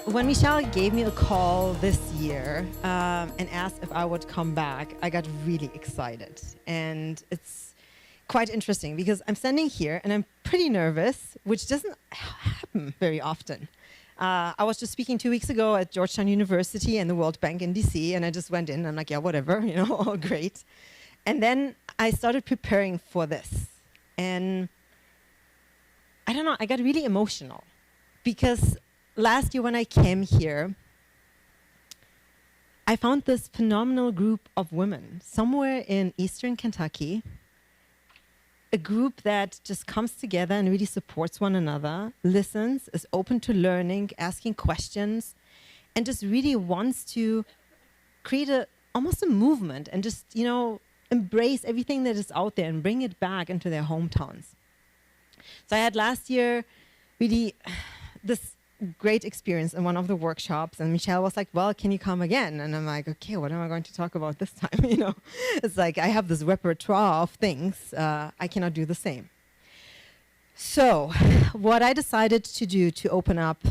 When Michelle gave me a call this year and asked if I would come back, I got really excited. And it's quite interesting because I'm standing here and I'm pretty nervous, which doesn't happen very often. I was just speaking 2 weeks ago at Georgetown University and the World Bank in DC, and I just went in and I'm like, yeah, whatever, all great. And then I started preparing for this. And I don't know, I got really emotional because last year when I came here, I found this phenomenal group of women somewhere in eastern Kentucky, a group that just comes together and really supports one another, listens, is open to learning, asking questions, and just really wants to create almost a movement and just, embrace everything that is out there and bring it back into their hometowns. So I had last year really this great experience in one of the workshops, and Michelle was like, well, can you come again? And I'm like, okay, what am I going to talk about this time? It's like I have this repertoire of things. I cannot do the same. So what I decided to do to open up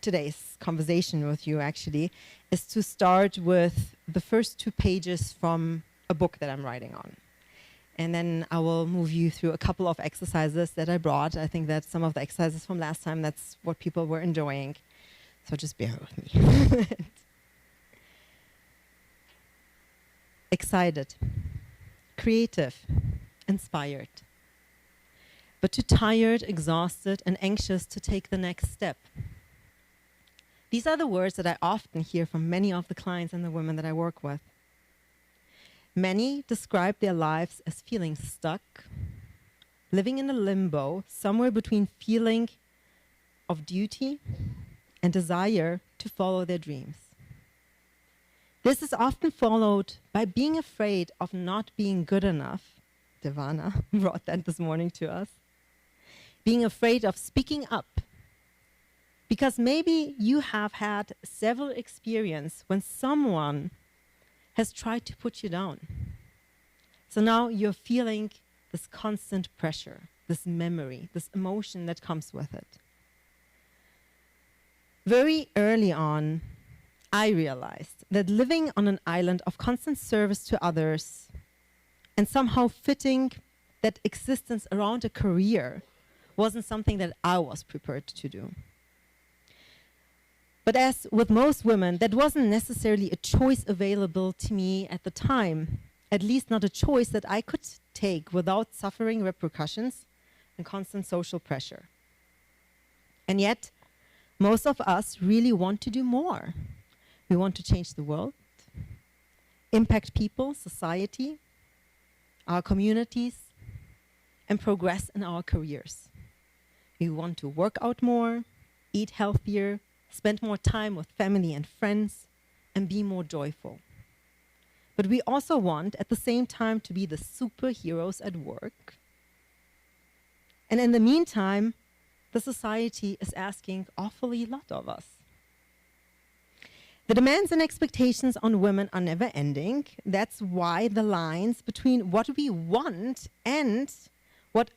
today's conversation with you actually is to start with the first 2 pages from a book that I'm writing on. And then I will move you through a couple of exercises that I brought. I think that some of the exercises from last time, that's what people were enjoying. So just bear with me. Excited, creative, inspired, but too tired, exhausted, and anxious to take the next step. These are the words that I often hear from many of the clients and the women that I work with. Many describe their lives as feeling stuck, living in a limbo, somewhere between feeling of duty and desire to follow their dreams. This is often followed by being afraid of not being good enough. Devana brought that this morning to us. Being afraid of speaking up. Because maybe you have had several experiences when someone has tried to put you down. So now you're feeling this constant pressure, this memory, this emotion that comes with it. Very early on, I realized that living on an island of constant service to others and somehow fitting that existence around a career wasn't something that I was prepared to do. But as with most women, that wasn't necessarily a choice available to me at the time, at least not a choice that I could take without suffering repercussions and constant social pressure. And yet, most of us really want to do more. We want to change the world, impact people, society, our communities, and progress in our careers. We want to work out more, eat healthier, spend more time with family and friends, and be more joyful. But we also want, at the same time, to be the superheroes at work. And in the meantime, the society is asking awfully lot of us. The demands and expectations on women are never ending. That's why the lines between what we want and what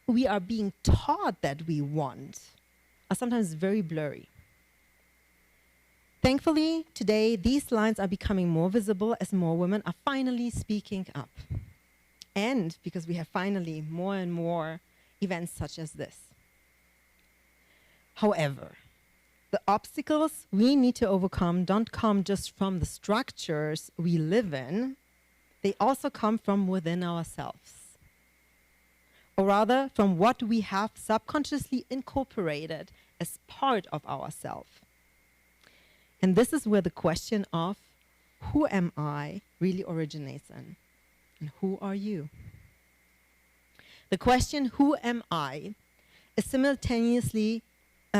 we are being taught that we want are sometimes very blurry. Thankfully, today, these lines are becoming more visible as more women are finally speaking up. And because we have finally more and more events such as this. However, the obstacles we need to overcome don't come just from the structures we live in, they also come from within ourselves. Or rather, from what we have subconsciously incorporated as part of ourselves. And this is where the question of who am I really originates in. And who are you? The question, who am I, is simultaneously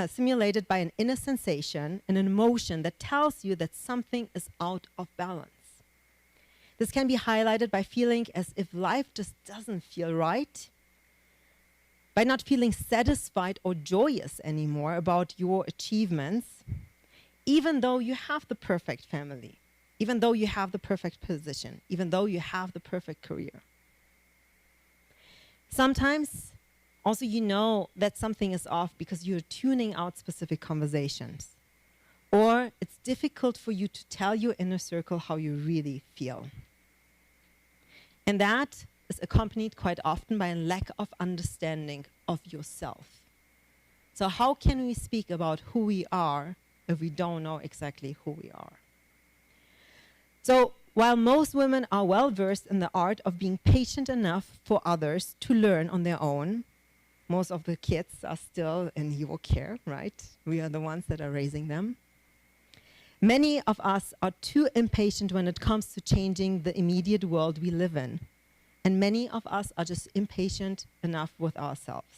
simulated by an inner sensation and an emotion that tells you that something is out of balance. This can be highlighted by feeling as if life just doesn't feel right, by not feeling satisfied or joyous anymore about your achievements, even though you have the perfect family, even though you have the perfect position, even though you have the perfect career. Sometimes Also, you know that something is off because you're tuning out specific conversations. Or it's difficult for you to tell your inner circle how you really feel. And that is accompanied quite often by a lack of understanding of yourself. So how can we speak about who we are if we don't know exactly who we are? So while most women are well versed in the art of being patient enough for others to learn on their own, most of the kids are still in your care, right? We are the ones that are raising them. Many of us are too impatient when it comes to changing the immediate world we live in. And many of us are just impatient enough with ourselves.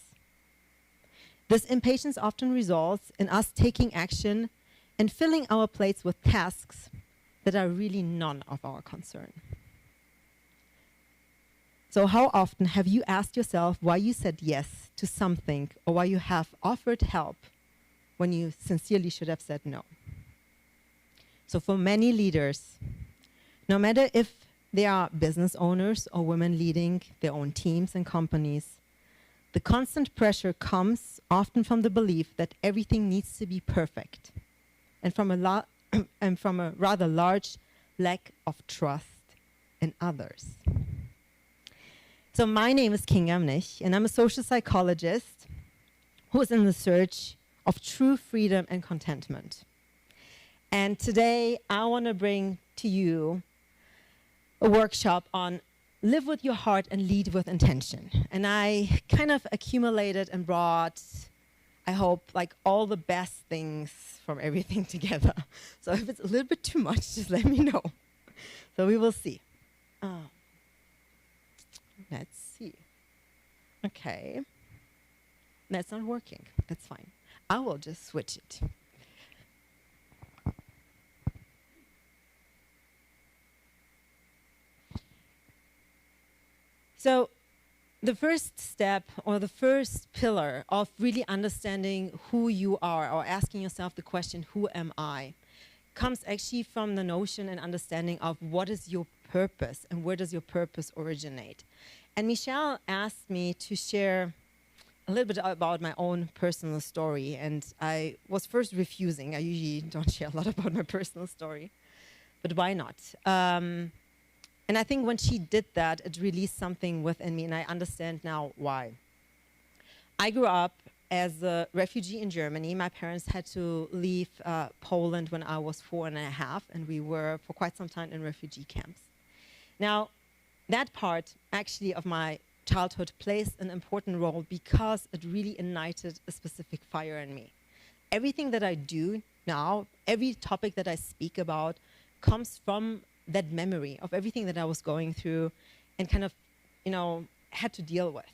This impatience often results in us taking action and filling our plates with tasks that are really none of our concern. So how often have you asked yourself why you said yes to something or why you have offered help when you sincerely should have said no? So for many leaders, no matter if they are business owners or women leading their own teams and companies, the constant pressure comes often from the belief that everything needs to be perfect and from a rather large lack of trust in others. So my name is Kinga Mnich, and I'm a social psychologist who is in the search of true freedom and contentment. And today I want to bring to you a workshop on live with your heart and lead with intention. And I kind of accumulated and brought, I hope, like all the best things from everything together. So if it's a little bit too much, just let me know. So we will see. Let's see. Okay. That's not working. That's fine. I will just switch it. So the first step or the first pillar of really understanding who you are or asking yourself the question, who am I, comes actually from the notion and understanding of what is your purpose and where does your purpose originate. And Michelle asked me to share a little bit about my own personal story, and I was first refusing. I usually don't share a lot about my personal story, but why not? And I think when she did that, it released something within me, and I understand now why. I grew up as a refugee in Germany. My parents had to leave Poland when I was 4.5, and we were for quite some time in refugee camps. Now, that part actually of my childhood plays an important role because it really ignited a specific fire in me. Everything that I do now, every topic that I speak about comes from that memory of everything that I was going through and kind of, had to deal with.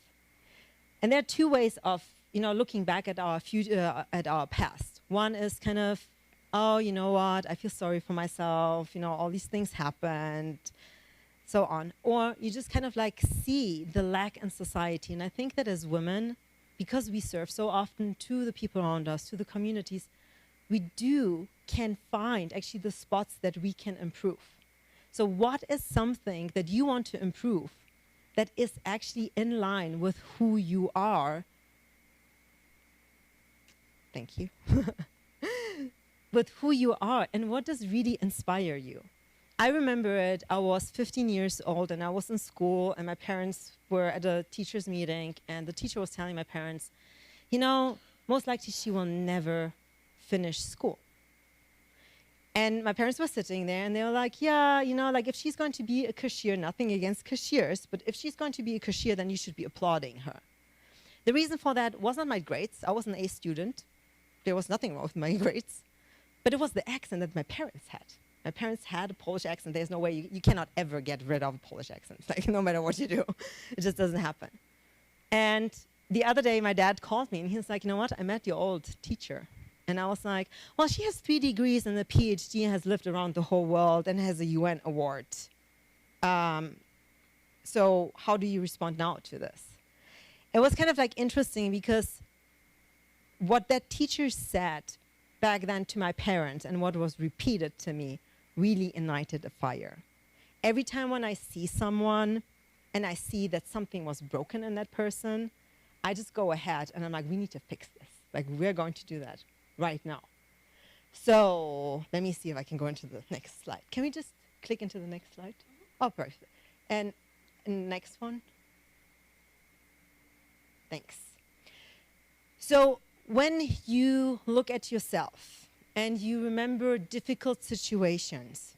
And there are two ways of, looking back at our future, at our past. One is kind of, oh, you know what, I feel sorry for myself, all these things happened, so on. Or you just kind of like see the lack in society. And I think that as women, because we serve so often to the people around us, to the communities, we can find actually the spots that we can improve. So what is something that you want to improve that is actually in line with who you are? Thank you. With who you are and what does really inspire you? I remember it, I was 15 years old and I was in school and my parents were at a teacher's meeting and the teacher was telling my parents, most likely she will never finish school. And my parents were sitting there and they were like, yeah, if she's going to be a cashier, nothing against cashiers, but if she's going to be a cashier, then you should be applauding her. The reason for that wasn't my grades. I was an A student. There was nothing wrong with my grades. But it was the accent that my parents had. My parents had a Polish accent. There's no way, you cannot ever get rid of a Polish accent, like no matter what you do. It just doesn't happen. And the other day, my dad called me and he was like, you know what, I met your old teacher. And I was like, well, she has 3 degrees and a PhD and has lived around the whole world and has a UN award. So how do you respond now to this? It was kind of like interesting because what that teacher said back then to my parents and what was repeated to me really ignited a fire. Every time when I see someone and I see that something was broken in that person, I just go ahead and I'm like, we need to fix this. Like, we're going to do that right now. So let me see if I can go into the next slide. Can we just click into the next slide? Oh, perfect. And next one. Thanks. So when you look at yourself and you remember difficult situations,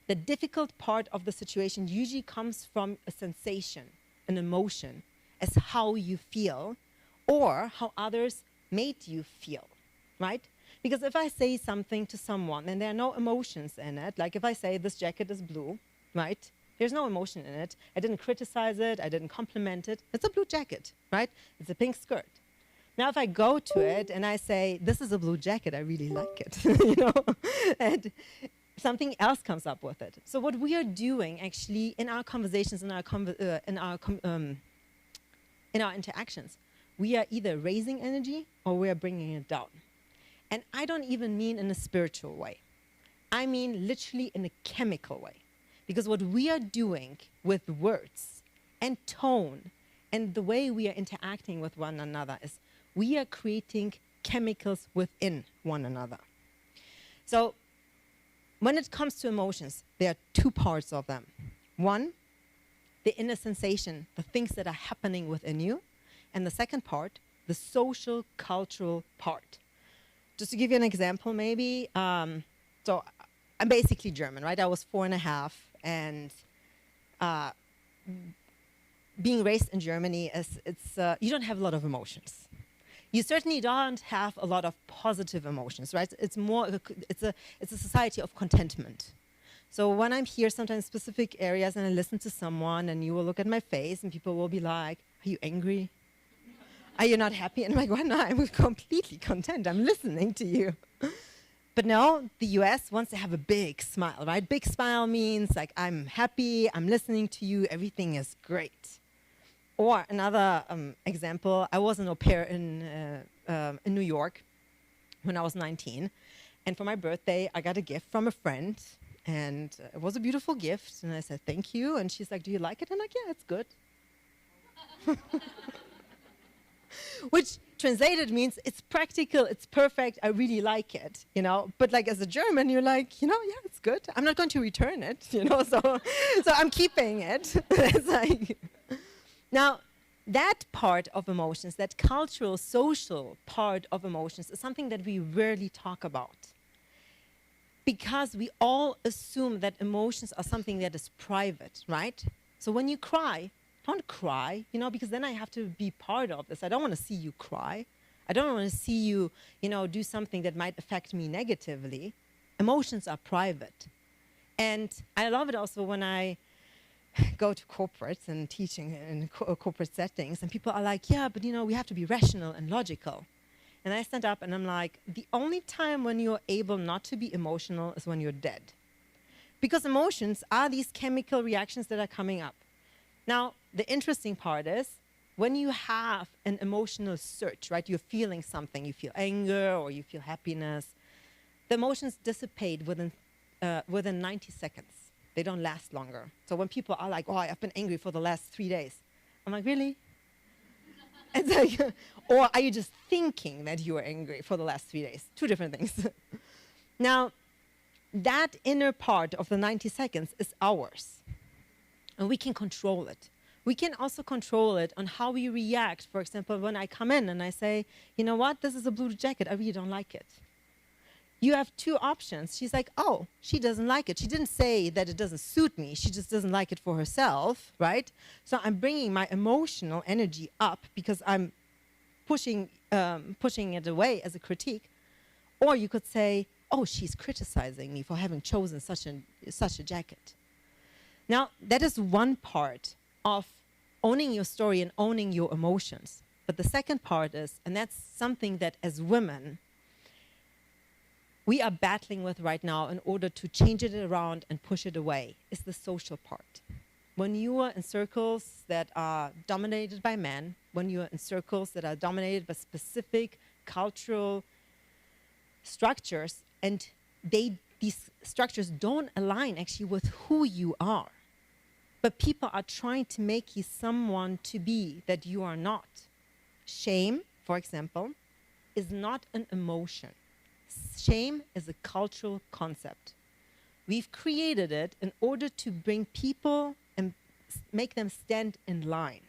the difficult part of the situation usually comes from a sensation, an emotion, as how you feel or how others made you feel, right? Because if I say something to someone and there are no emotions in it, like if I say this jacket is blue, right? There's no emotion in it. I didn't criticize it. I didn't compliment it. It's a blue jacket, right? It's a pink skirt. Now, if I go to it and I say, this is a blue jacket, I really like it, you know, and something else comes up with it. So what we are doing actually in our conversations, in our interactions, we are either raising energy or we are bringing it down. And I don't even mean in a spiritual way. I mean literally in a chemical way. Because what we are doing with words and tone and the way we are interacting with one another is we are creating chemicals within one another. So when it comes to emotions, there are two parts of them. One, the inner sensation, the things that are happening within you. And the second part, the social, cultural part. Just to give you an example, maybe, so I'm basically German, right? I was 4.5, and being raised in Germany, you don't have a lot of emotions. You certainly don't have a lot of positive emotions, right? It's a society of contentment. So when I'm here, sometimes specific areas, and I listen to someone, and you will look at my face, and people will be like, "Are you angry? Are you not happy?" And I'm like, "Well, no, I'm completely content. I'm listening to you." But no, the US wants to have a big smile, right? Big smile means like, I'm happy, I'm listening to you, everything is great. Or another example, I was an au pair in New York when I was 19. And for my birthday, I got a gift from a friend. And it was a beautiful gift. And I said, "Thank you." And she's like, "Do you like it?" And I'm like, "Yeah, it's good." Which translated means it's practical, it's perfect, I really like it, you know. But like as a German, you're like, you know, yeah, it's good. I'm not going to return it, you know, so I'm keeping it. It's like, now, that part of emotions, that cultural, social part of emotions is something that we rarely talk about. Because we all assume that emotions are something that is private, right? So when you cry, don't cry, you know, because then I have to be part of this. I don't want to see you cry. I don't want to see you, you know, do something that might affect me negatively. Emotions are private. And I love it also when I go to corporates and teaching in corporate settings, and people are like, "Yeah, but you know, we have to be rational and logical." And I stand up and I'm like, the only time when you're able not to be emotional is when you're dead. Because emotions are these chemical reactions that are coming up. Now, the interesting part is when you have an emotional surge, right? You're feeling something, you feel anger or you feel happiness. The emotions dissipate within 90 seconds. They don't last longer. So when people are like, "Oh, I've been angry for the last 3 days," I'm like, "Really?" It's like, or are you just thinking that you were angry for the last 3 days? Two different things. Now, that inner part of the 90 seconds is ours. And we can control it. We can also control it on how we react. For example, when I come in and I say, "You know what, this is a blue jacket, I really don't like it." You have two options. She's like, "Oh, she doesn't like it. She didn't say that it doesn't suit me. She just doesn't like it for herself," right? So I'm bringing my emotional energy up because I'm pushing it away as a critique. Or you could say, "Oh, she's criticizing me for having chosen such a jacket." Now, that is one part of owning your story and owning your emotions. But the second part is, and that's something that as women, we are battling with right now in order to change it around and push it away, is the social part. When you are in circles that are dominated by men, when you are in circles that are dominated by specific cultural structures, and these structures don't align actually with who you are, but people are trying to make you someone to be that you are not. shame, for example, is not an emotion. Shame is a cultural concept. We've created it in order to bring people and make them stand in line.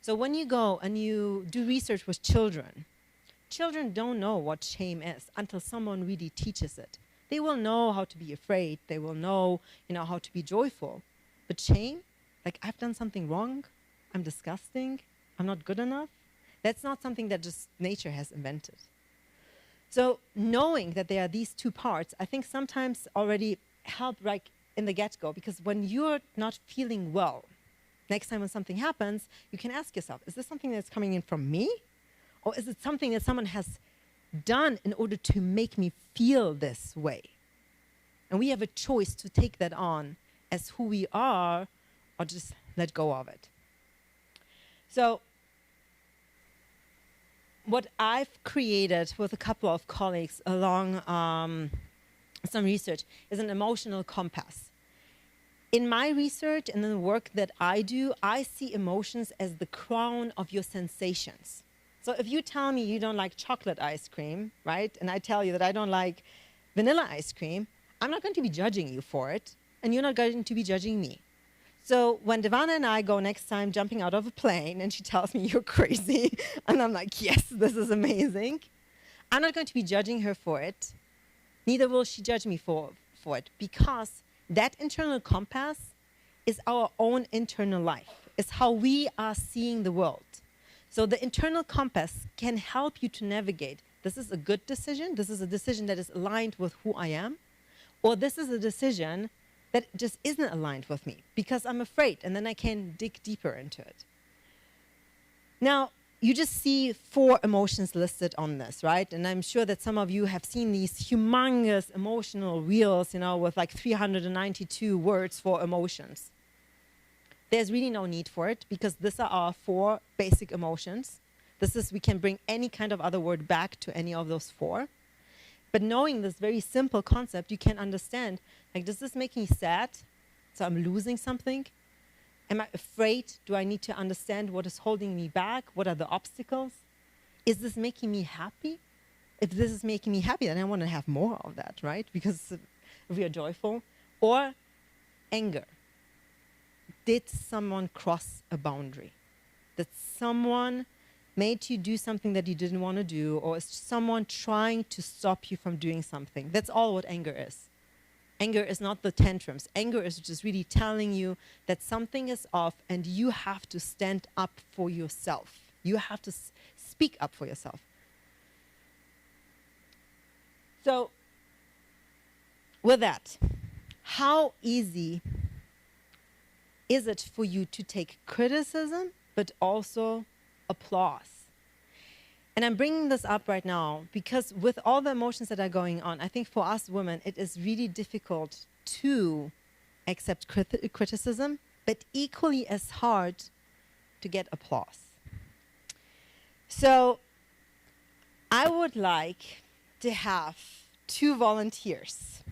So when you go and you do research with children, children don't know what shame is until someone really teaches it. They will know how to be afraid. They will know, how to be joyful. But shame, like I've done something wrong, I'm disgusting, I'm not good enough, that's not something that just nature has invented. So knowing that there are these two parts, I think sometimes already help like in the get-go, because when you're not feeling well, next time when something happens, you can ask yourself, is this something that's coming in from me? Or is it something that someone has done in order to make me feel this way? And we have a choice to take that on as who we are or just let go of it. So what I've created with a couple of colleagues along some research is an emotional compass. In my research and in the work that I do, I see emotions as the crown of your sensations. So if you tell me you don't like chocolate ice cream, right, and I tell you that I don't like vanilla ice cream, I'm not going to be judging you for it, and you're not going to be judging me. So when Devana and I go next time jumping out of a plane and she tells me you're crazy, and I'm like, yes, this is amazing, I'm not going to be judging her for it. Neither will she judge me for it, because that internal compass is our own internal life. It's how we are seeing the world. So the internal compass can help you to navigate. This is a good decision. This is a decision that is aligned with who I am. Or this is a decision that just isn't aligned with me because I'm afraid, and then I can dig deeper into it. Now, you just see 4 emotions listed on this, right? And I'm sure that some of you have seen these humongous emotional wheels, with like 392 words for emotions. There's really no need for it because these are our 4 basic emotions. We can bring any kind of other word back to any of those 4. But knowing this very simple concept, you can understand, like, does this make me sad? So I'm losing something? Am I afraid? Do I need to understand what is holding me back? What are the obstacles? Is this making me happy? If this is making me happy, then I want to have more of that, right? Because if we are joyful. Or anger. Did someone cross a boundary? Did someone made you do something that you didn't want to do, or is someone trying to stop you from doing something? That's all what anger is. Anger is not the tantrums. Anger is just really telling you that something is off and you have to stand up for yourself. You have to speak up for yourself. So, with that, how easy is it for you to take criticism, but also applause? And I'm bringing this up right now because with all the emotions that are going on, I think for us women, it is really difficult to accept criticism, but equally as hard to get applause. So I would like to have 2 volunteers.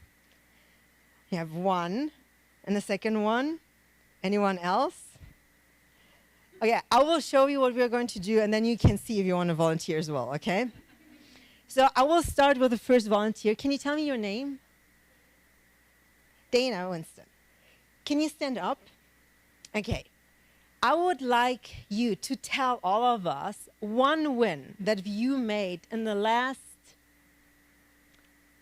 You have 1 and the second one. Anyone else? Okay, I will show you what we're going to do, and then you can see if you want to volunteer as well, okay? So I will start with the first volunteer. Can you tell me your name? Dana Winston. Can you stand up? Okay. I would like you to tell all of us 1 win that you made in the last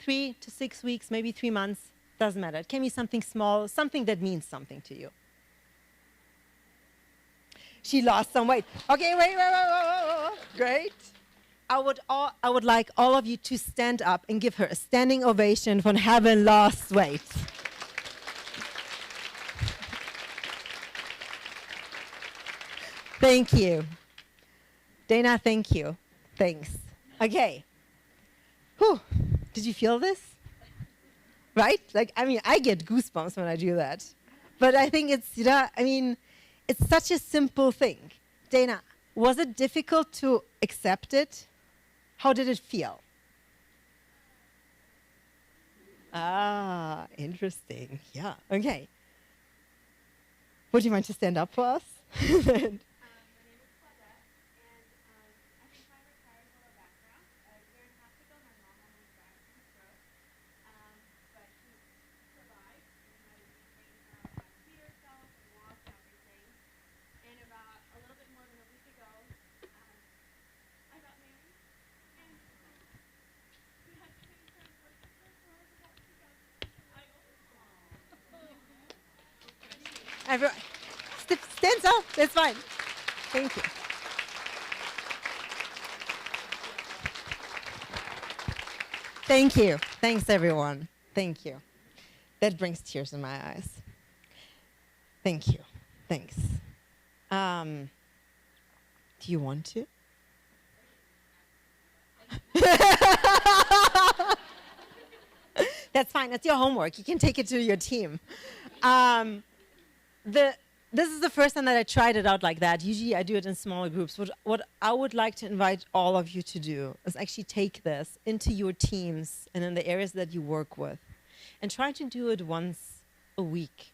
3 to 6 weeks, maybe 3 months, doesn't matter. It can be something small, something that means something to you. She lost some weight. Okay, wait. Great. I would like all of you to stand up and give her a standing ovation for having lost weight. Thank you. Dana, thank you. Thanks. Okay. Whew. Did you feel this? Right? Like, I get goosebumps when I do that. But I think it's such a simple thing. Dana, was it difficult to accept it? How did it feel? Ah, interesting. Yeah, okay. Would you mind to stand up for us? My name is Claudette, and everyone. Stand up. That's fine. Thank you. Thank you. Thanks, everyone. Thank you. That brings tears in my eyes. Thank you. Thanks. Do you want to? That's fine. That's your homework. You can take it to your team. This is the first time that I tried it out like that. Usually I do it in smaller groups. What I would like to invite all of you to do is actually take this into your teams and in the areas that you work with and try to do it once a week.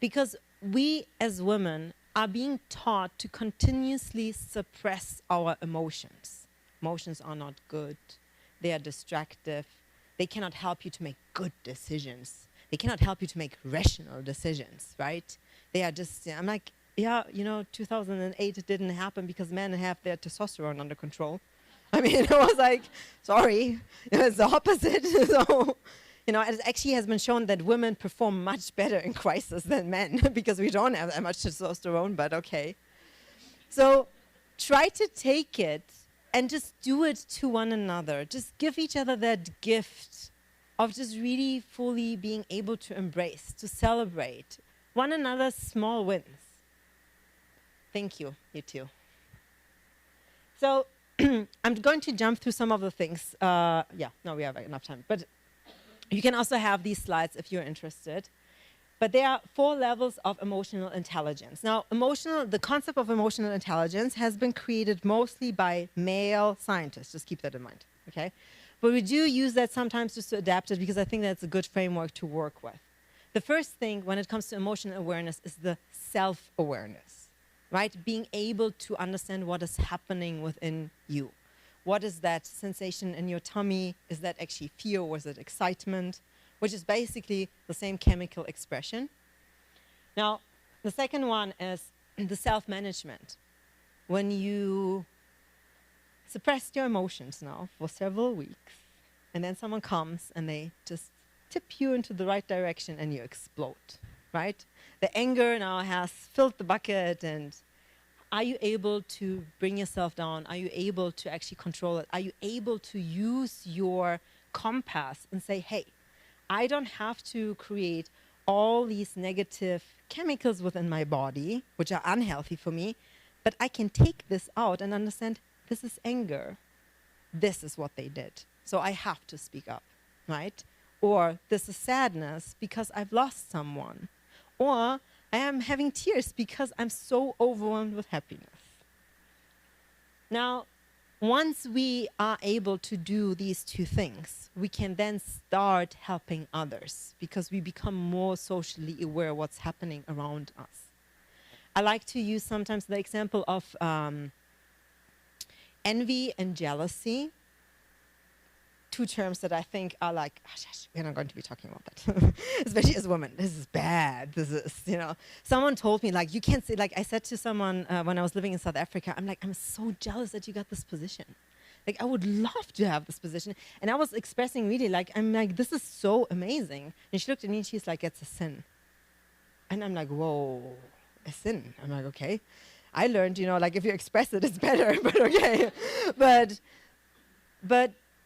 Because we as women are being taught to continuously suppress our emotions. Emotions are not good. They are destructive. They cannot help you to make good decisions. They cannot help you to make rational decisions, right? They are just, I'm like, yeah, 2008 it didn't happen because men have their testosterone under control. I mean, it was like, sorry, it's the opposite. So, it actually has been shown that women perform much better in crisis than men because we don't have that much testosterone, but okay. So try to take it and just do it to one another. Just give each other that gift of just really fully being able to embrace, to celebrate one another's small wins. Thank you, you too. So I'm going to jump through some of the things. We have enough time. But you can also have these slides if you're interested. But there are 4 levels of emotional intelligence. Now, the concept of emotional intelligence has been created mostly by male scientists. Just keep that in mind, okay? But we do use that sometimes just to adapt it because I think that's a good framework to work with. The first thing when it comes to emotional awareness is the self-awareness, right? Being able to understand what is happening within you. What is that sensation in your tummy? Is that actually fear or is it excitement? Which is basically the same chemical expression. Now, the second one is the self-management. When you suppress your emotions now for several weeks, and then someone comes and they just tip you into the right direction and you explode, right? The anger now has filled the bucket, and are you able to bring yourself down? Are you able to actually control it? Are you able to use your compass and say, hey, I don't have to create all these negative chemicals within my body, which are unhealthy for me, but I can take this out and understand this is anger. This is what they did. So I have to speak up, right? Or this is sadness because I've lost someone. Or I am having tears because I'm so overwhelmed with happiness. Now, once we are able to do these 2 things, we can then start helping others because we become more socially aware of what's happening around us. I like to use sometimes the example of envy and jealousy. 2 terms that I think are like, we're not going to be talking about that, especially as women. This is bad. This is, someone told me, like, you can't say, like, I said to someone when I was living in South Africa, I'm so jealous that you got this position. Like, I would love to have this position. And I was expressing really, this is so amazing. And she looked at me and she's like, it's a sin. And I'm like, whoa, a sin. I'm like, okay. I learned, if you express it, it's better, but okay. But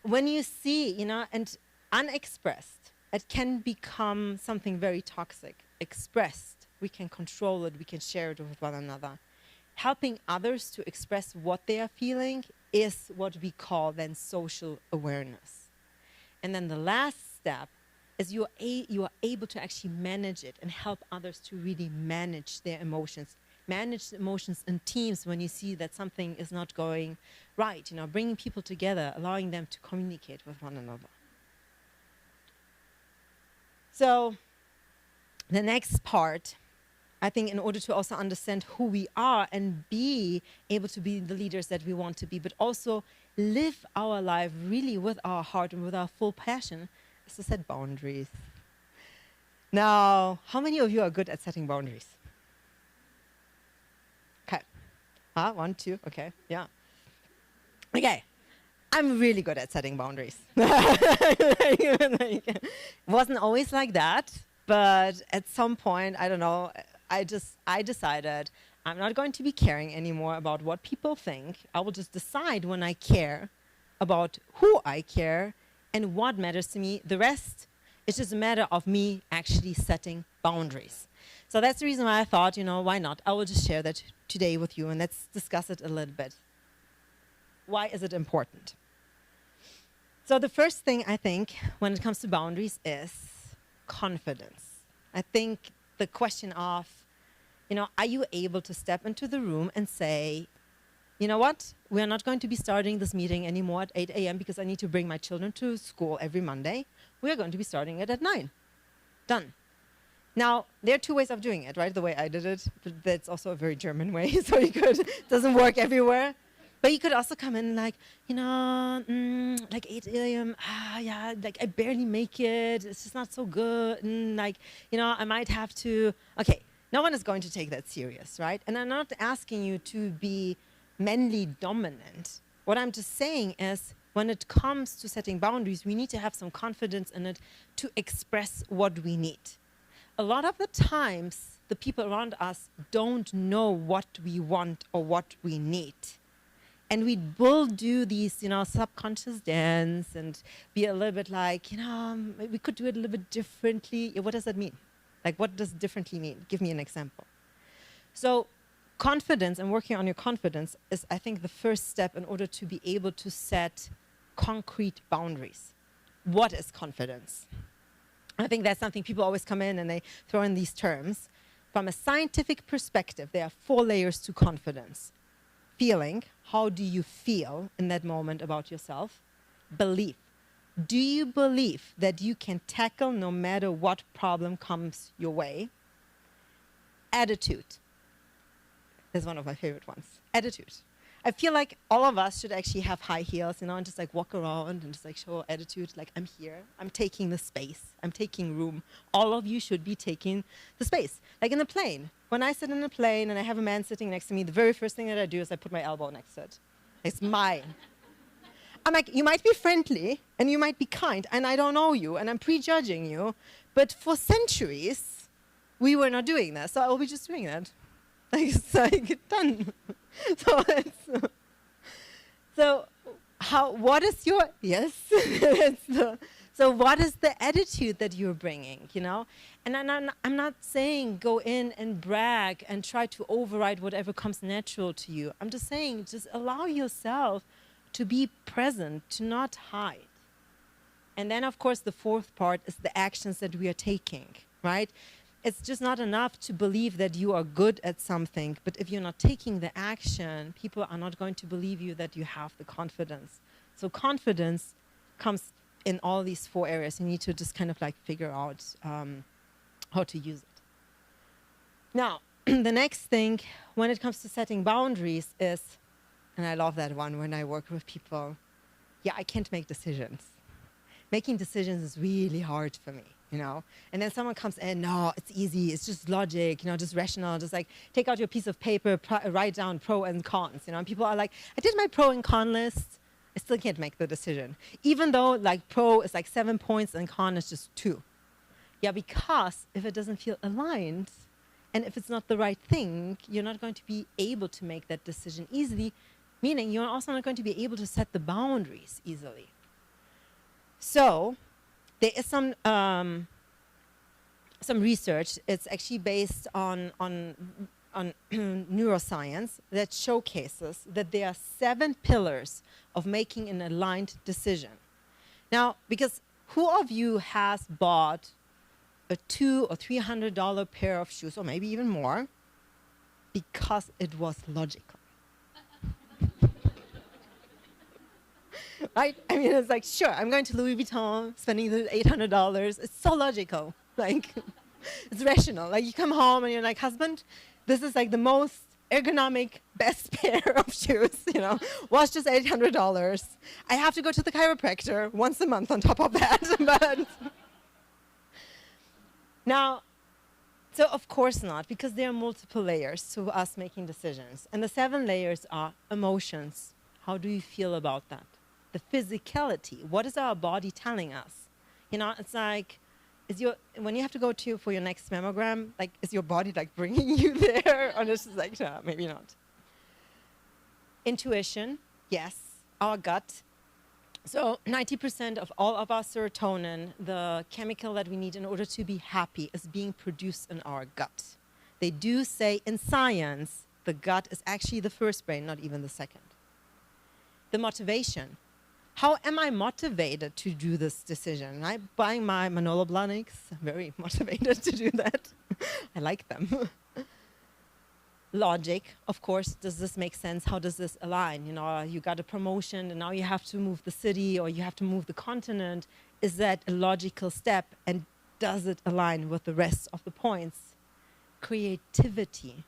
when you see, and unexpressed, it can become something very toxic. Expressed, we can control it, we can share it with one another. Helping others to express what they are feeling is what we call then social awareness. And then the last step is you are able to actually manage it and help others to really manage their emotions. Manage emotions in teams when you see that something is not going right, bringing people together, allowing them to communicate with one another. So the next part, I think in order to also understand who we are and be able to be the leaders that we want to be, but also live our life really with our heart and with our full passion, is to set boundaries. Now, how many of you are good at setting boundaries? Okay. 1, 2, okay, yeah. Okay, I'm really good at setting boundaries. It wasn't always like that, but at some point, I don't know, I decided I'm not going to be caring anymore about what people think. I will just decide when I care about who I care and what matters to me. The rest is just a matter of me actually setting boundaries. So that's the reason why I thought, why not? I will just share that today with you, and let's discuss it a little bit. Why is it important? So the first thing I think when it comes to boundaries is confidence. I think the question of, are you able to step into the room and say, you know what, we are not going to be starting this meeting anymore at 8 a.m. because I need to bring my children to school every Monday. We are going to be starting it at 9. Done. Now, there are two ways of doing it, right? The way I did it, but that's also a very German way, so it doesn't work everywhere. But you could also come in like, like 8 a.m., like I barely make it, it's just not so good, and I might have to, okay, no one is going to take that serious, right? And I'm not asking you to be manly dominant. What I'm just saying is, when it comes to setting boundaries, we need to have some confidence in it to express what we need. A lot of the times, the people around us don't know what we want or what we need. And we will do these, subconscious dance and be a little bit like, we could do it a little bit differently. What does that mean? Like, what does differently mean? Give me an example. So confidence and working on your confidence is, I think, the first step in order to be able to set concrete boundaries. What is confidence? I think that's something people always come in and they throw in these terms. From a scientific perspective, there are 4 layers to confidence. Feeling, how do you feel in that moment about yourself? Belief. Do you believe that you can tackle no matter what problem comes your way? Attitude. That's one of my favorite ones. Attitude. I feel like all of us should actually have high heels, and just like walk around and just like show attitude, like I'm here, I'm taking the space, I'm taking room. All of you should be taking the space. Like in a plane. When I sit in a plane and I have a man sitting next to me, the very first thing that I do is I put my elbow next to it. It's mine. I'm like, you might be friendly and you might be kind, and I don't know you and I'm prejudging you, but for centuries, we were not doing that. So I will be just doing that. Like, it's like, done. What is your, yes, so what is the attitude that you're bringing, And I'm not saying go in and brag and try to override whatever comes natural to you. I'm just saying, just allow yourself to be present, to not hide. And then, of course, the fourth part is the actions that we are taking, right? It's just not enough to believe that you are good at something, but if you're not taking the action, people are not going to believe you that you have the confidence. So confidence comes in all these 4 areas. You need to just kind of like figure out how to use it. Now, the next thing when it comes to setting boundaries is, and I love that one when I work with people, I can't make decisions. Making decisions is really hard for me. And then someone comes in, no, it's easy, it's just logic, just rational, just like take out your piece of paper, write down pro and cons, and people are like, I did my pro and con list, I still can't make the decision. Even though like pro is like 7 points and con is just 2. Yeah, because if it doesn't feel aligned, and if it's not the right thing, you're not going to be able to make that decision easily, meaning you're also not going to be able to set the boundaries easily. So, there is some research. It's actually based on neuroscience that showcases that there are 7 pillars of making an aligned decision. Now, because who of you has bought a $200 or $300 pair of shoes, or maybe even more, because it was logical? Right? I mean, it's like, sure, I'm going to Louis Vuitton, spending the $800. It's so logical. Like, it's rational. Like, you come home and you're like, husband, this is like the most ergonomic, best pair of shoes, was just $800. I have to go to the chiropractor once a month on top of that. But now, so of course not, because there are multiple layers to us making decisions. And the 7 layers are emotions. How do you feel about that? The physicality. What is our body telling us? It's like, when you have to go for your next mammogram, like, is your body like bringing you there? Or it's just like, no, maybe not. Intuition, yes, our gut. So 90% of all of our serotonin, the chemical that we need in order to be happy, is being produced in our gut. They do say in science, the gut is actually the first brain, not even the second. The motivation. How am I motivated to do this decision? I'm buying my Manolo Blahniks. I'm very motivated to do that. I like them. Logic, of course, does this make sense? How does this align? You know, you got a promotion and now you have to move the city or you have to move the continent. Is that a logical step? And does it align with the rest of the points? Creativity.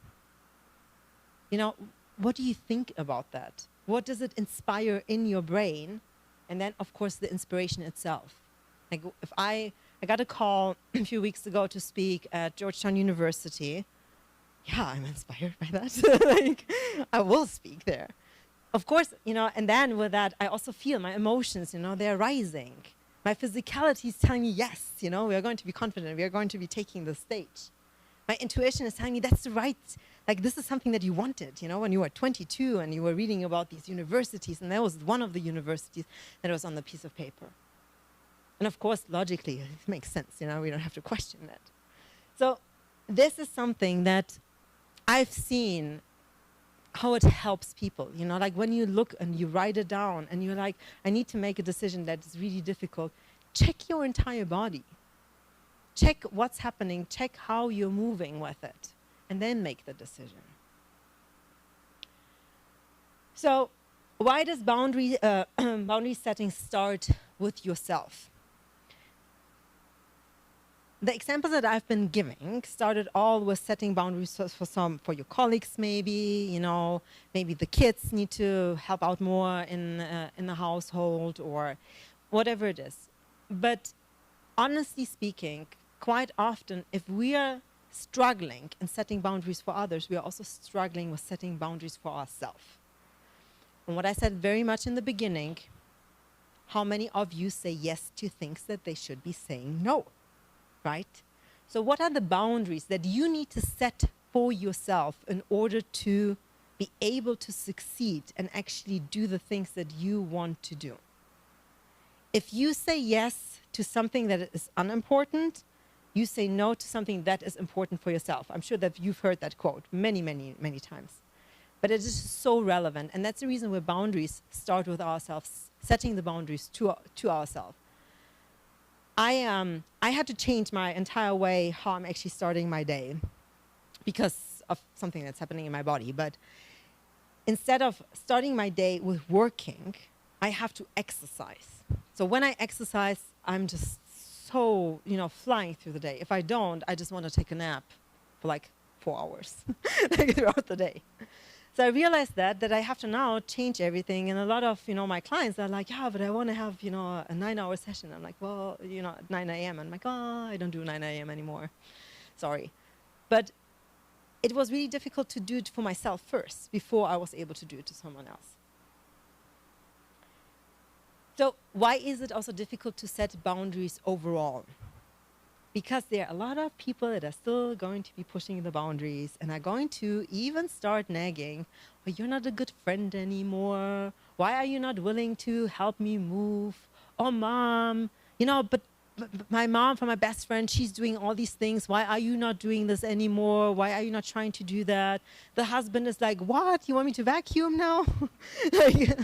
You know, what do you think about that? What does it inspire in your brain? And then, of course, the inspiration itself. Like, if I got a call a few weeks ago to speak at Georgetown University. Yeah, I'm inspired by that. Like, I will speak there. Of course, you know, and then with that, I also feel my emotions, you know, they're rising. My physicality is telling me, yes, you know, we are going to be confident. We are going to be taking the stage. My intuition is telling me that's the right, like, this is something that you wanted, you know, when you were 22 and you were reading about these universities, and that was one of the universities that was on the piece of paper. And of course, logically, it makes sense, you know, we don't have to question that. So this is something that I've seen how it helps people, you know, like when you look and you write it down and you're like, I need to make a decision that is really difficult, check your entire body. Check what's happening, check how you're moving with it, and then make the decision. So why does boundary setting start with yourself? The examples that I've been giving started all with setting boundaries for your colleagues, maybe, you know, maybe the kids need to help out more in the household or whatever it is. But honestly speaking, quite often, if we are struggling in setting boundaries for others, we are also struggling with setting boundaries for ourselves. And what I said very much in the beginning, how many of you say yes to things that they should be saying no? Right? So what are the boundaries that you need to set for yourself in order to be able to succeed and actually do the things that you want to do? If you say yes to something that is unimportant, you say no to something that is important for yourself. I'm sure that you've heard that quote many, many, many times. But it is so relevant, and that's the reason where boundaries start with ourselves, setting the boundaries to ourselves. I had to change my entire way how I'm actually starting my day because of something that's happening in my body. But instead of starting my day with working, I have to exercise. So when I exercise, I'm just so, you know, flying through the day. If I don't, I just want to take a nap for like 4 hours like throughout the day. So I realized that I have to now change everything. And a lot of, you know, my clients are like, yeah, but I want to have, you know, a 9-hour session. I'm like, well, you know, at 9 a.m. I'm like, oh, I don't do 9 a.m. anymore. Sorry. But it was really difficult to do it for myself first before I was able to do it to someone else. So why is it also difficult to set boundaries overall? Because there are a lot of people that are still going to be pushing the boundaries and are going to even start nagging, well, you're not a good friend anymore. Why are you not willing to help me move? Oh, mom, you know, but my mom, for my best friend, she's doing all these things. Why are you not doing this anymore? Why are you not trying to do that? The husband is like, what? You want me to vacuum now? Like,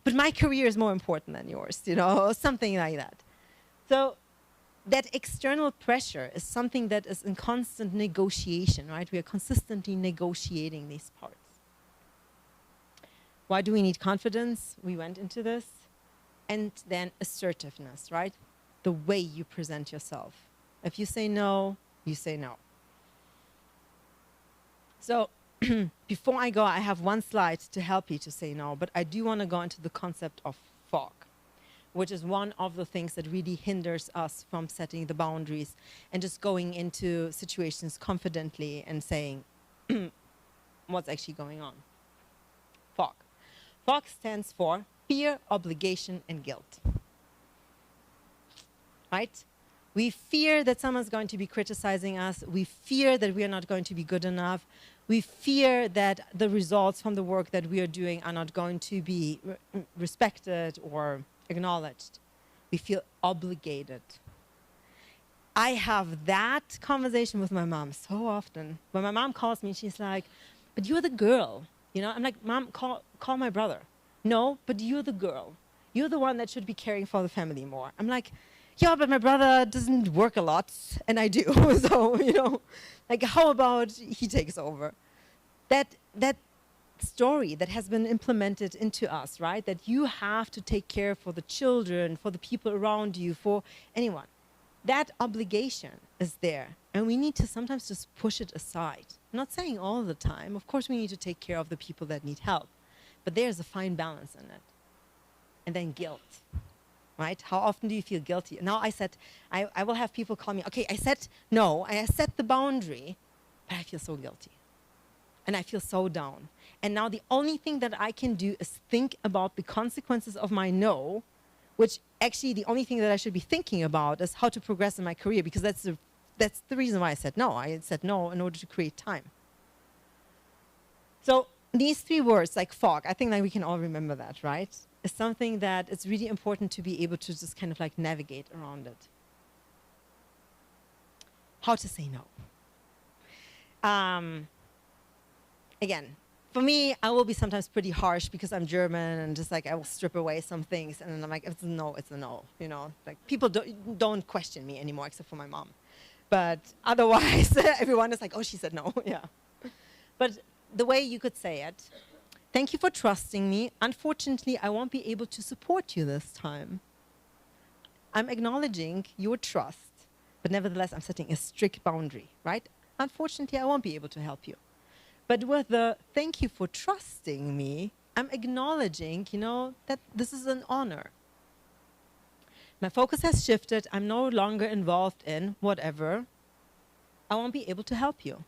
but my career is more important than yours, you know, something like that. So that external pressure is something that is in constant negotiation, right? We are consistently negotiating these parts. Why do we need confidence? We went into this. And then assertiveness, right? The way you present yourself. If you say no, you say no. So before I go, I have one slide to help you to say no, but I do want to go into the concept of fog, which is one of the things that really hinders us from setting the boundaries and just going into situations confidently and saying what's actually going on. Fog. Fog stands for fear, obligation, and guilt. Right? We fear that someone's going to be criticizing us. We fear that we are not going to be good enough. We fear that the results from the work that we are doing are not going to be respected or acknowledged. We feel obligated. I have that conversation with my mom so often. When my mom calls me, she's like, but you're the girl. You know, I'm like, Mom, call my brother. No, but you're the girl. You're the one that should be caring for the family more. I'm like, yeah, but my brother doesn't work a lot, and I do. So, you know, like, how about he takes over? That story that has been implemented into us, right? That you have to take care for the children, for the people around you, for anyone. That obligation is there, and we need to sometimes just push it aside. I'm not saying all the time. Of course, we need to take care of the people that need help, but there's a fine balance in it. And then guilt. Right? How often do you feel guilty? Now I will have people call me, okay, I said no, I set the boundary, but I feel so guilty. And I feel so down. And now the only thing that I can do is think about the consequences of my no, which actually the only thing that I should be thinking about is how to progress in my career, because that's the reason why I said no. I said no in order to create time. So these 3 words, like fog, I think that we can all remember that, right? Is something that it's really important to be able to just kind of like navigate around it. How to say no. Again, for me, I will be sometimes pretty harsh because I'm German, and just like I will strip away some things, and then I'm like, it's a no, it's a no. You know, like people don't question me anymore except for my mom. But otherwise, everyone is like, oh, she said no. Yeah. But the way you could say it, thank you for trusting me. Unfortunately, I won't be able to support you this time. I'm acknowledging your trust, but nevertheless, I'm setting a strict boundary, right? Unfortunately, I won't be able to help you. But with the thank you for trusting me, I'm acknowledging, you know, that this is an honor. My focus has shifted. I'm no longer involved in whatever. I won't be able to help you.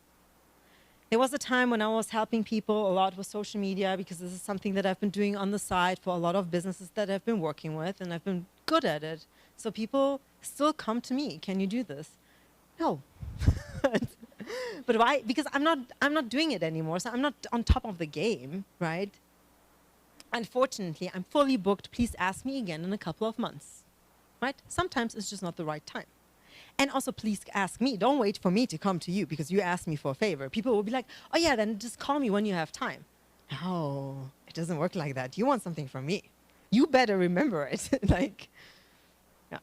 There was a time when I was helping people a lot with social media, because this is something that I've been doing on the side for a lot of businesses that I've been working with, and I've been good at it. So people still come to me, can you do this? No. But why? Because I'm not doing it anymore, so I'm not on top of the game, right? Unfortunately, I'm fully booked. Please ask me again in a couple of months, right? Sometimes it's just not the right time. And also, please ask me. Don't wait for me to come to you because you asked me for a favor. People will be like, oh yeah, then just call me when you have time. No, it doesn't work like that. You want something from me. You better remember it. Like, yeah.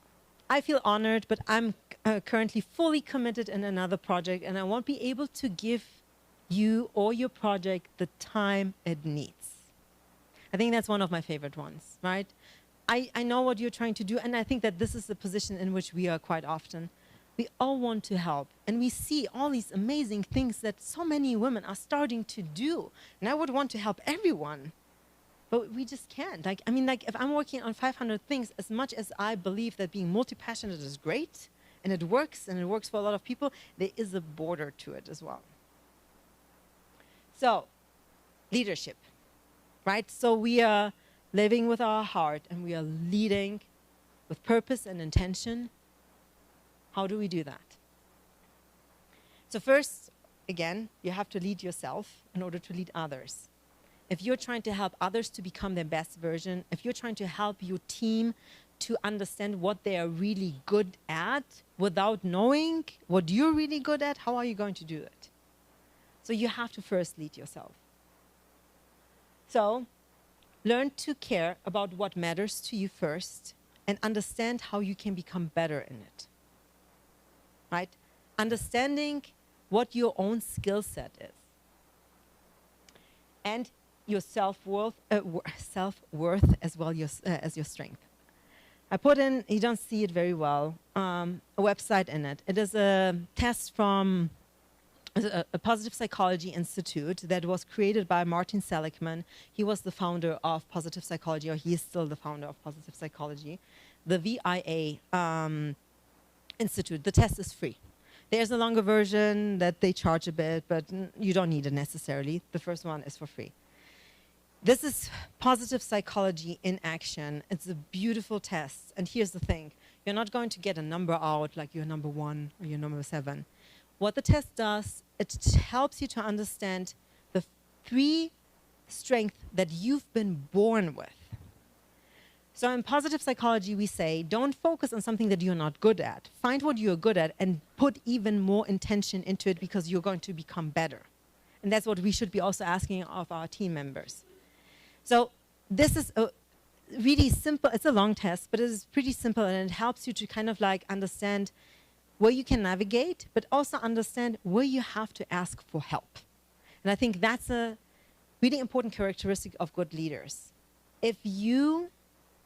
I feel honored, but I'm currently fully committed in another project, and I won't be able to give you or your project the time it needs. I think that's one of my favorite ones, right? I know what you're trying to do, and I think that this is the position in which we are quite often. We all want to help, and we see all these amazing things that so many women are starting to do, and I would want to help everyone, but we just can't. Like, I mean, like, if I'm working on 500 things, as much as I believe that being multi-passionate is great, and it works for a lot of people, there is a border to it as well. So, leadership, right? So we are living with our heart, and we are leading with purpose and intention. How do we do that? So first, again, you have to lead yourself in order to lead others. If you're trying to help others to become their best version, if you're trying to help your team to understand what they are really good at without knowing what you're really good at, how are you going to do it? So you have to first lead yourself. So learn to care about what matters to you first, and understand how you can become better in it. Right? Understanding what your own skill set is. And your self-worth as well as your strength. I put in, you don't see it very well, a website in it. It is a test from a Positive Psychology Institute that was created by Martin Seligman. He was the founder of Positive Psychology, or he is still the founder of Positive Psychology. The VIA Institute. The test is free. There's a longer version that they charge a bit, but you don't need it necessarily. The first one is for free. This is Positive Psychology in action. It's a beautiful test. And here's the thing. You're not going to get a number out like you're number 1 or you're number 7. What the test does, it helps you to understand the 3 strengths that you've been born with. So in positive psychology, we say, don't focus on something that you're not good at. Find what you're good at and put even more intention into it, because you're going to become better. And that's what we should be also asking of our team members. So this is a really simple, it's a long test, but it is pretty simple, and it helps you to kind of like understand where you can navigate, but also understand where you have to ask for help. And I think that's a really important characteristic of good leaders. If you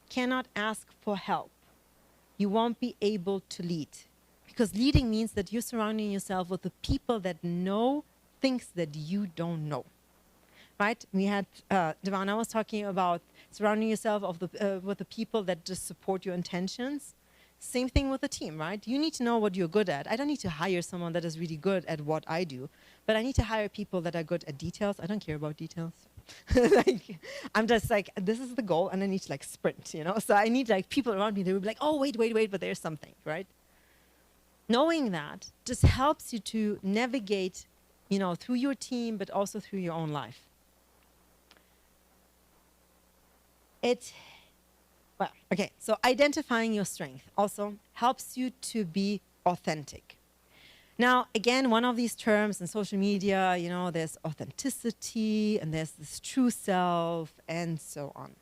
cannot ask for help, you won't be able to lead. Because leading means that you're surrounding yourself with the people that know things that you don't know. Right? We had, Devana was talking about surrounding yourself with the people that just support your intentions. Same thing with the team, right? You need to know what you're good at. I don't need to hire someone that is really good at what I do, but I need to hire people that are good at details. I don't care about details. Like, I'm just like, this is the goal, and I need to like sprint, you know? So I need like people around me that will be like, oh, wait, but there's something, right? Knowing that just helps you to navigate, you know, through your team, but also through your own life. Well, okay, so identifying your strength also helps you to be authentic. Now, again, one of these terms in social media, you know, there's authenticity and there's this true self and so on.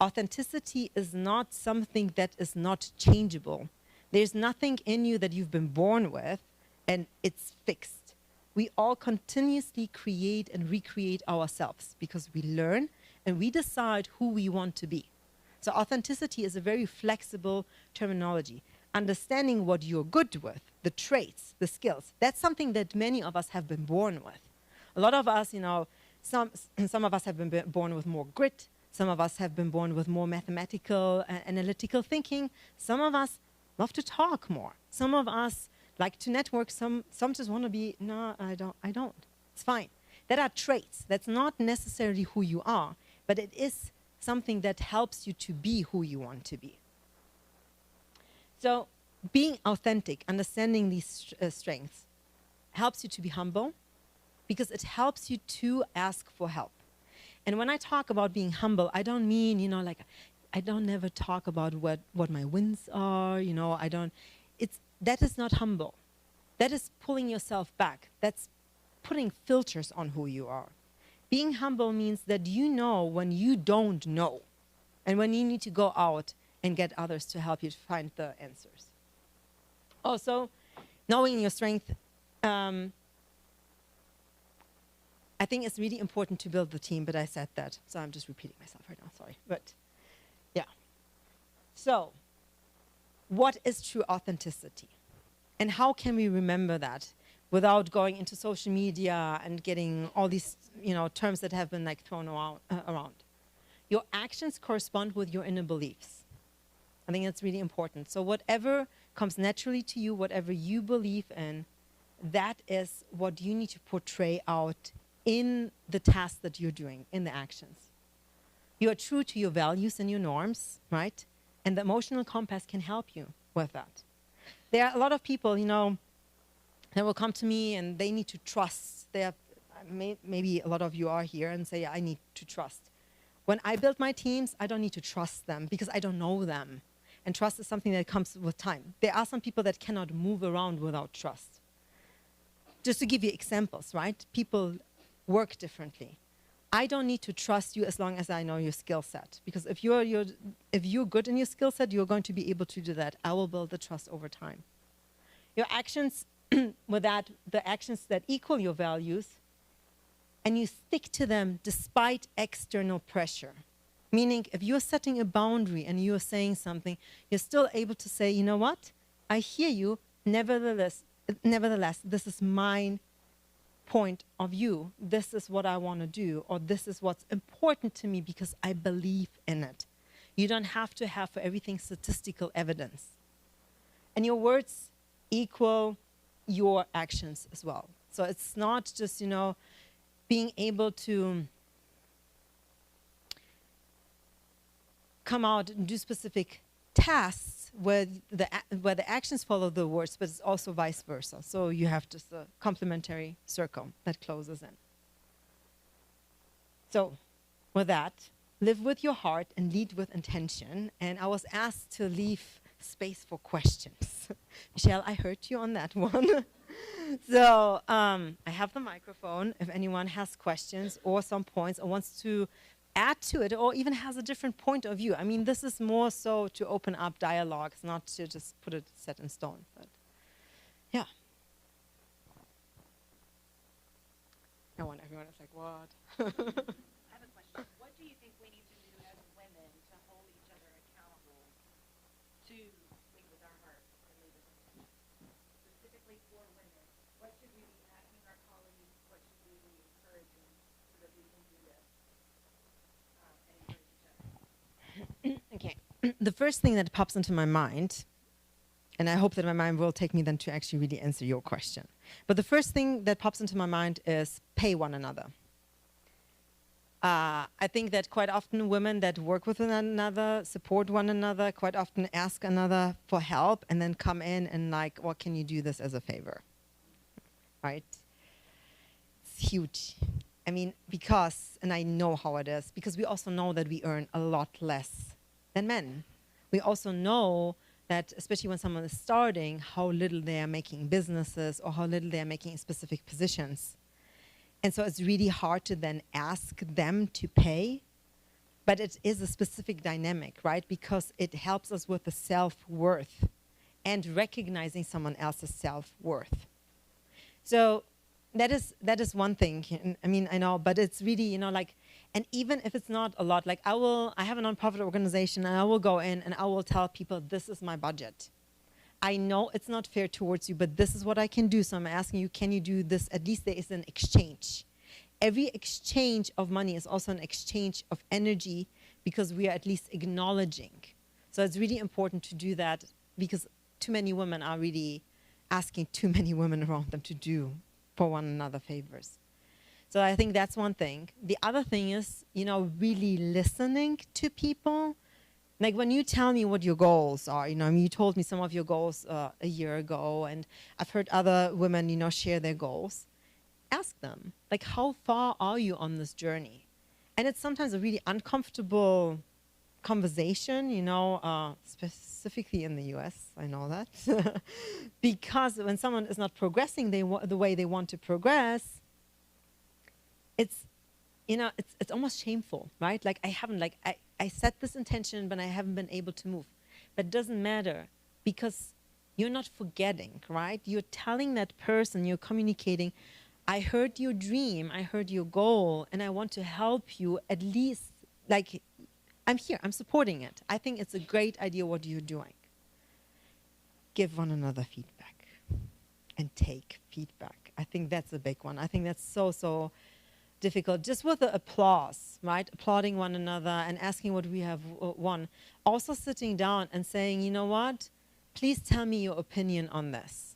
Authenticity is not something that is not changeable. There's nothing in you that you've been born with and it's fixed. We all continuously create and recreate ourselves because we learn and we decide who we want to be. So authenticity is a very flexible terminology. Understanding what you're good with, the traits, the skills, that's something that many of us have been born with. A lot of us, you know, some of us have been born with more grit. Some of us have been born with more mathematical and analytical thinking. Some of us love to talk more. Some of us like to network. Some just want to be, no, I don't. It's fine. That are traits. That's not necessarily who you are, but it is something that helps you to be who you want to be. So being authentic, understanding these strengths, helps you to be humble because it helps you to ask for help. And when I talk about being humble, I don't mean, you know, like, I don't never talk about what my wins are, you know, that is not humble. That is pulling yourself back. That's putting filters on who you are. Being humble means that you know when you don't know and when you need to go out and get others to help you to find the answers. Also, knowing your strength, I think it's really important to build the team, but I said that, so I'm just repeating myself right now, sorry. But yeah. So, what is true authenticity? And how can we remember that without going into social media and getting all these, you know, terms that have been like thrown around? Your actions correspond with your inner beliefs. I think that's really important. So whatever comes naturally to you, whatever you believe in, that is what you need to portray out in the tasks that you're doing, in the actions. You are true to your values and your norms, right? And the emotional compass can help you with that. There are a lot of people, you know, that will come to me and they need to trust. Maybe a lot of you are here and say, I need to trust. When I build my teams, I don't need to trust them because I don't know them. And trust is something that comes with time. There are some people that cannot move around without trust. Just to give you examples, right? People work differently. I don't need to trust you as long as I know your skill set. Because if you're good in your skill set, you're going to be able to do that. I will build the trust over time. Your actions, with that, the actions that equal your values, and you stick to them despite external pressure. Meaning, if you're setting a boundary and you're saying something, you're still able to say, you know what? I hear you, nevertheless, this is my point of view. This is what I want to do, or this is what's important to me because I believe in it. You don't have to have for everything statistical evidence. And your words equal your actions as well. So it's not just, you know, being able to come out and do specific tasks where the actions follow the words, but it's also vice versa. So you have just a complementary circle that closes in. So with that, live with your heart and lead with intention. And I was asked to leave space for questions. Michelle, I heard you on that one. So I have the microphone. If anyone has questions or some points or wants to add to it or even has a different point of view. I mean, this is more so to open up dialogues, not to just put it set in stone. But yeah. I want everyone is like, what? I have a question. What do you think we need to do as women to hold each other accountable to lead with our hearts and lead with intention? Specifically for women, what should we be asking our colleagues? What should we be encouraging so that we can do this and encourage each other? Okay. The first thing that pops into my mind, and I hope that my mind will take me then to actually really answer your question. But the first thing that pops into my mind is pay one another. I think that quite often women that work with one another, support one another, quite often ask another for help and then come in and like, well, can you do this as a favor? Right? It's huge. I mean, because, and I know how it is, because we also know that we earn a lot less than men. We also know that, especially when someone is starting, how little they are making businesses or how little they are making in specific positions. And so it's really hard to then ask them to pay, but it is a specific dynamic, right? Because it helps us with the self-worth and recognizing someone else's self-worth. So that is one thing. I mean, I know, but it's really, you know, like, and even if it's not a lot, like I have a nonprofit organization and I will go in and I will tell people, this is my budget. I know it's not fair towards you, but this is what I can do. So I'm asking you, can you do this? At least there is an exchange. Every exchange of money is also an exchange of energy because we are at least acknowledging. So it's really important to do that because too many women are really asking too many women around them to do for one another favors. So I think that's one thing. The other thing is, you know, really listening to people. Like when you tell me what your goals are, you know, I mean, you told me some of your goals a year ago, and I've heard other women, you know, share their goals. Ask them, like, how far are you on this journey? And it's sometimes a really uncomfortable conversation, you know, specifically in the US, I know that. Because when someone is not progressing the way they want to progress, it's, you know, it's almost shameful, right? Like I haven't, like I set this intention, but I haven't been able to move. But it doesn't matter because you're not forgetting, right? You're telling that person, you're communicating, I heard your dream, I heard your goal, and I want to help you at least, like, I'm here, I'm supporting it. I think it's a great idea what you're doing. Give one another feedback and take feedback. I think that's a big one. I think that's so difficult, just with the applause, right? Applauding one another and asking what we have won. Also sitting down and saying, you know what? Please tell me your opinion on this.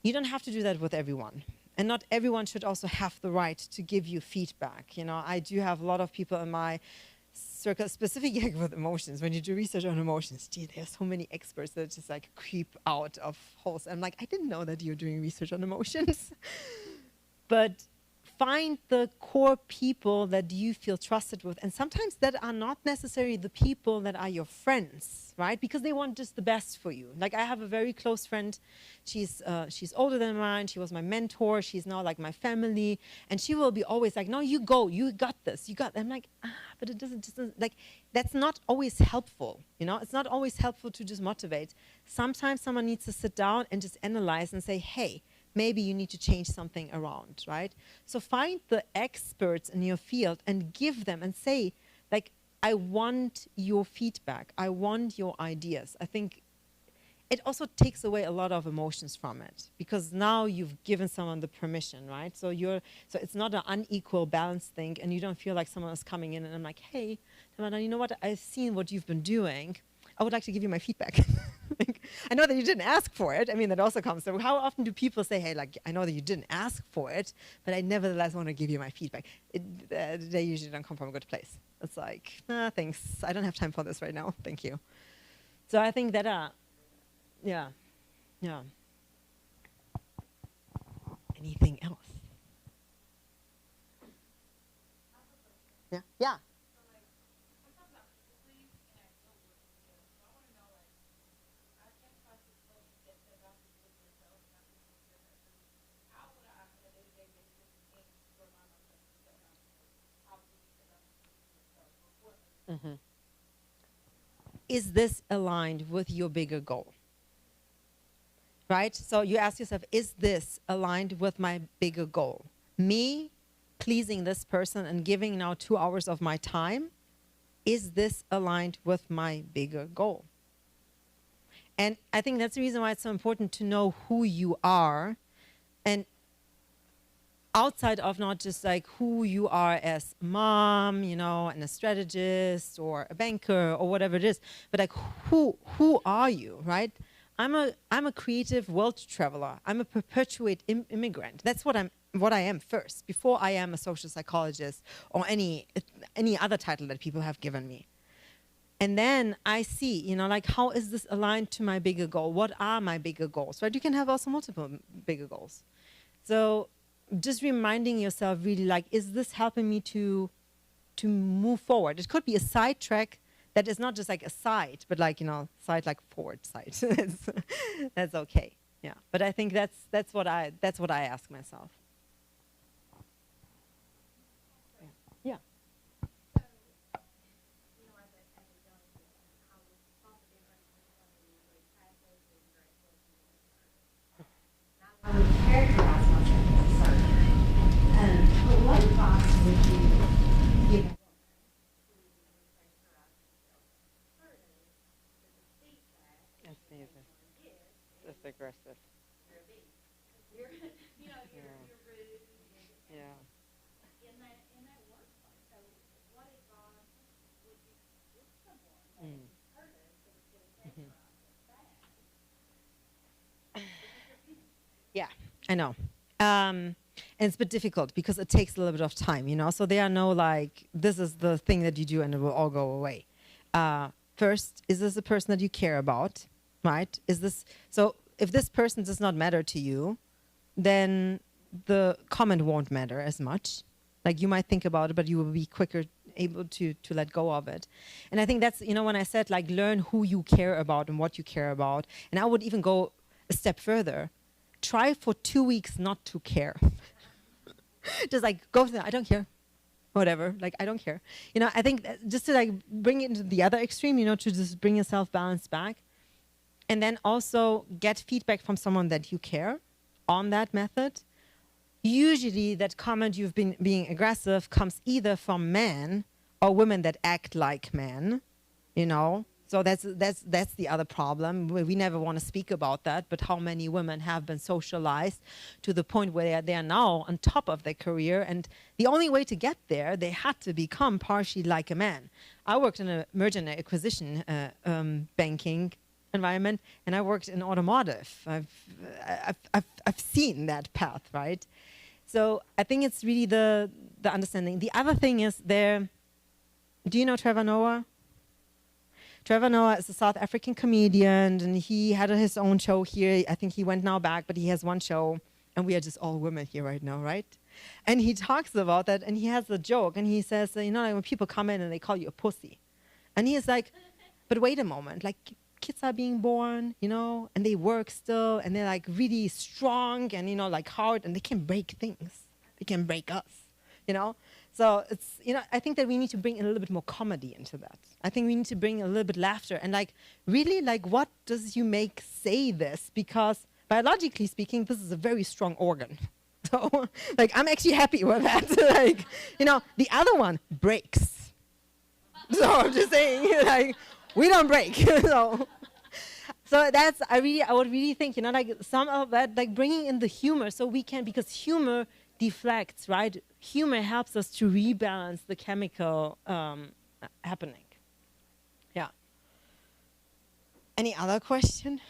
You don't have to do that with everyone. And not everyone should also have the right to give you feedback. You know, I do have a lot of people in my circle, specifically with emotions. When you do research on emotions, gee, there's so many experts that just like creep out of holes. I'm like, I didn't know that you're doing research on emotions. But find the core people that you feel trusted with. And sometimes that are not necessarily the people that are your friends, right? Because they want just the best for you. Like I have a very close friend. She's older than mine. She was my mentor. She's now like my family. And she will be always like, no, you go. You got this. You got. I'm like, but it doesn't, like, that's not always helpful. You know, it's not always helpful to just motivate. Sometimes someone needs to sit down and just analyze and say, hey, maybe you need to change something around, right? So find the experts in your field and give them and say, like, I want your feedback. I want your ideas. I think it also takes away a lot of emotions from it because now you've given someone the permission, right? So it's not an unequal balance thing and you don't feel like someone is coming in and I'm like, hey, Tamara, you know what? I've seen what you've been doing. I would like to give you my feedback. Like, I know that you didn't ask for it. I mean, that also comes. So how often do people say, hey, like, I know that you didn't ask for it, but I nevertheless want to give you my feedback? They usually don't come from a good place. It's like, thanks. I don't have time for this right now. Thank you. So I think that, yeah, yeah. Anything else? Yeah, yeah. Mhm. Is this aligned with your bigger goal? Right? So you ask yourself, is this aligned with my bigger goal? Me pleasing this person and giving now 2 hours of my time, is this aligned with my bigger goal? And I think that's the reason why it's so important to know who you are, and outside of not just like who you are as mom, you know, and a strategist or a banker or whatever it is, but like who are you, right? I'm a creative world traveler. I'm a perpetuate immigrant. That's what I am first, before I am a social psychologist or any other title that people have given me. And then I see, you know, like, how is this aligned to my bigger goal? What are my bigger goals, right? You can have also multiple bigger goals. So just reminding yourself really, like, is this helping me to move forward? It could be a side track that is not just like a side, but like, you know, side like forward side. That's okay. Yeah. But I think that's what I ask myself. Yeah. I would characterize myself as a servant. But what advice would you give a woman who would characterize themselves as assertive, but the feedback that you want to give is Just aggressive. you're a bee. You're, you're rude. Yeah. In that workplace. So what advice would you give someone that is assertive but is getting characterized as bad? Yeah, I know. And it's a bit difficult because it takes a little bit of time, you know? So there are no like, this is the thing that you do and it will all go away. First, is this a person that you care about, right? So if this person does not matter to you, then the comment won't matter as much. Like, you might think about it, but you will be quicker able to let go of it. And I think that's, you know, when I said like, learn who you care about and what you care about. And I would even go a step further. Try for 2 weeks not to care. Just like go to the, I don't care, whatever, like I don't care. You know, I think just to like bring it into the other extreme, you know, to just bring yourself balance back. And then also get feedback from someone that you care on that method. Usually that comment you've been being aggressive comes either from men or women that act like men, you know. So that's the other problem. We never want to speak about that, but how many women have been socialized to the point where they are now on top of their career, and the only way to get there, they had to become partially like a man. I worked in a merger and acquisition banking environment, and I worked in automotive. I've seen that path, right? So I think it's really the understanding. The other thing is there. Do you know Trevor Noah? Trevor Noah is a South African comedian, and he had his own show here. I think he went now back, but he has one show, and we are just all women here right now, right? And he talks about that, and he has a joke, and he says, you know, like when people come in and they call you a pussy, and he is like, but wait a moment, like kids are being born, you know, and they work still, and they're like really strong and, you know, like hard, and they can break things. They can break us, you know? So it's, you know, I think that we need to bring a little bit more comedy into that. I think we need to bring a little bit laughter and like, really, like, what does you make say this? Because biologically speaking, this is a very strong organ. So like, I'm actually happy with that. Like, you know, the other one breaks. So I'm just saying, like, we don't break. So that's, I would really think, you know, like some of that, like bringing in the humor so we can, because humor deflects, right? Humor helps us to rebalance the chemical happening. Yeah. Any other question?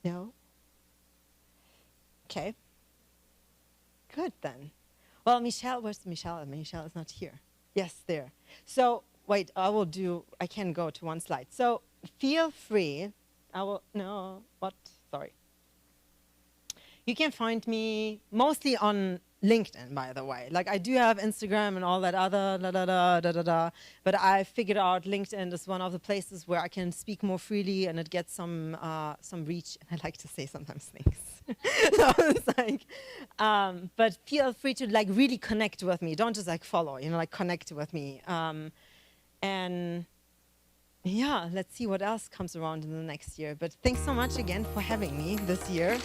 No? Okay. Good then. Well, Michelle, where's Michelle? Michelle is not here. Yes, there. So wait, I can go to one slide. So feel free, sorry. You can find me mostly on LinkedIn, by the way. Like I do have Instagram and all that other but I figured out LinkedIn is one of the places where I can speak more freely and it gets some reach. And I like to say sometimes things. So it's like, but feel free to like really connect with me. Don't just like follow, like connect with me. And yeah, let's see what else comes around in the next year. But thanks so much again for having me this year.